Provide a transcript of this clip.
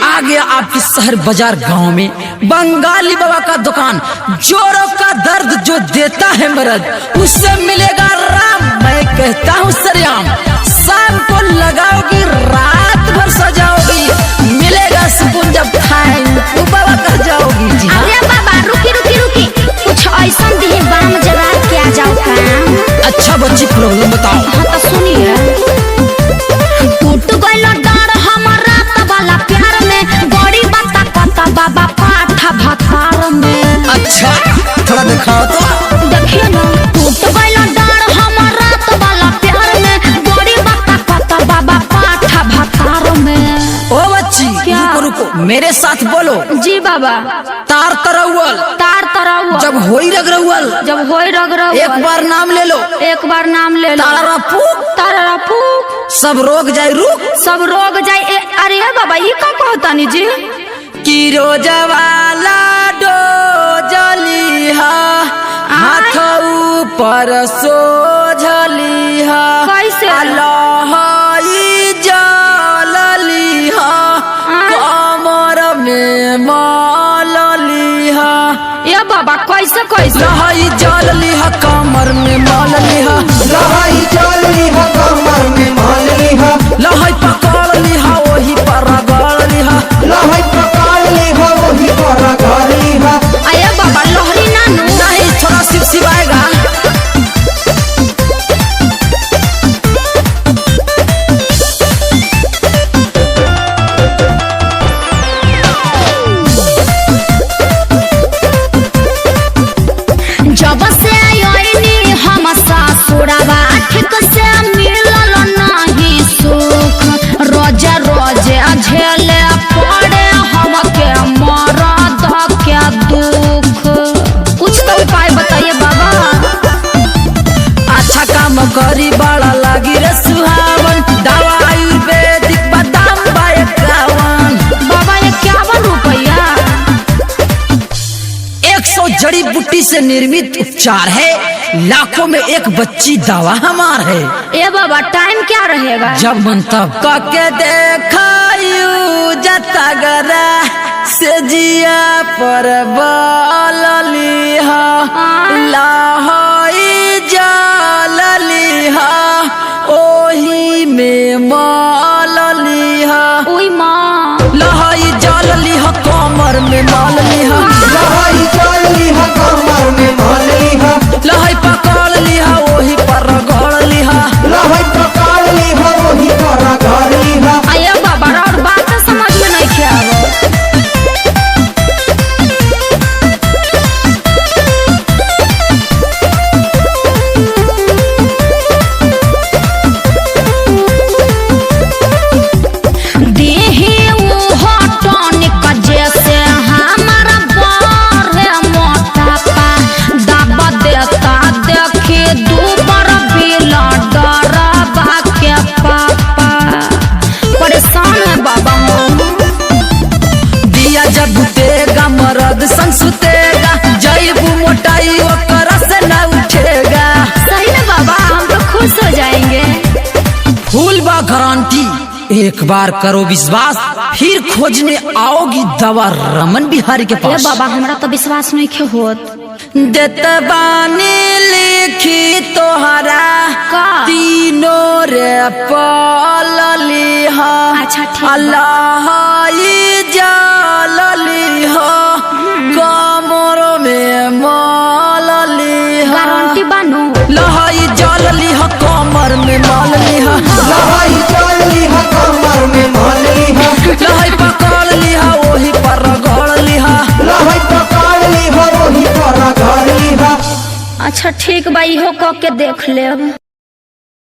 आ गया आपके शहर बाजार गांव में बंगाली बाबा का दुकान। जोरों का दर्द जो देता है मर्द उससे मिलेगा राम। मैं कहता हूँ सरेआम, शाम को लगाओगी रात भर सजाओगी, मिलेगा सुकून जब खाएंगे तो बाबा कह जाओगी। जी हाँ। अरे बाबा रुकी रुकी रुकी, कुछ ऐसा दिहे बाम जरा के आ जाओ काम। अच्छा बच्ची प्रॉब्लम बताओ। हाँ तो सुनिए, टूट गइल डर हमारा वाला प्यार में, बड़ी बात पता बाबा पाठा भतार में। अच्छा थोड़ा दिखाओ तो। देखिए ना, टूट गइल डर हमारा वाला प्यार में, बड़ी बात पता बाबा पाठा भतार में। ओ बच्ची रुको रुको, मेरे साथ बोलो। जी बाबा। तार तरौल, तार तरौल, जब होई रगरौल, जब होई रगरौल, एक बार नाम ले लो, एक बार नाम ले लो। तारा फूक, तारा फूक, सब रोग जाए रुक, सब रोग जाए। अरे बाबा ये का कहता नी जी? कि रोजवाला डोजलिहा हाथ ऊपर सोझलिहा, कैसे? लहई जललिहा कमर में मललिहा। ये बाबा कैसे कैसे? लहई जललिहा कमर में मललिहा, लहई जललिहा कमर में मललिहा, लहई पकड़ लिहा वही पर रगड़ लिहा, लहई पकड़ लिहा वही पर रगड़ लिहा। अरे बाबा लोहरी नानू नहीं थोड़ा सिपसिपाएगा। जब से आयोनी हम सासुरवा ठीक से मिलल नहीं सुख, रोज रोज झेले पड़े हमके मरद के दुख। कुछ तो उपाय बताइए बाबा। अच्छा काम करी बड़ा लागी रे सुहावन, दवा आयुर्वेदिक बादाम बायकावन। बाबा ये 51 रुपया। 100 जड़ी बूटी से निर्मित उपचार है, लाखों में एक बच्ची दवा हमार है। ए बाबा टाइम क्या रहेगा? जब मन तब कके देखायु जतगरा से जिया पर बललिहा, लहई जललिहा ओही में मललिहा, ओई माँ लहई जललिहा कमर में मललिहा, लहई जललिहा कमर में मललिहा, लहई पकड़ लिहा वही पर रगड़ लिहा, लहई पकड़ लिहा वही पर रगड़ लिहा। अये बाबा और बात समझ में नहीं क्या हो। देहे वो हटनिक जैसे हमारा बड़े मोटापा, दबा देता देखे दूबर बिला डरबा के पापा। परेशान है बाबा हम। दिया जब बुतेगा मरद संग सुतेगा, जईबू मोटाई ओकर से न उठेगा। सही ना बाबा, हम तो खुश हो जाएंगे। फूल बा गारंटी, एक बार करो विश्वास फिर खोजने आओगी दवा रमन बिहारी के ये पास। बाबा हमरा तो विश्वास नहीं के होत। देत बानी लिखी तोहरा का? तीनों रे पललिहा, अच्छा, ठीक। लहई जललिहा कमर में मललिहा, गारंटी बानू। लहई जललिहा कमर में मललिहा, लहई जललिहा कमर में मललिहा, लहई पकड़ लिहा वही पर रगड़ लिहा, लहई पकड़ लिहा वही पर रगड़ लिहा। अच्छा ठीक बा, इहो कह के देख लेब।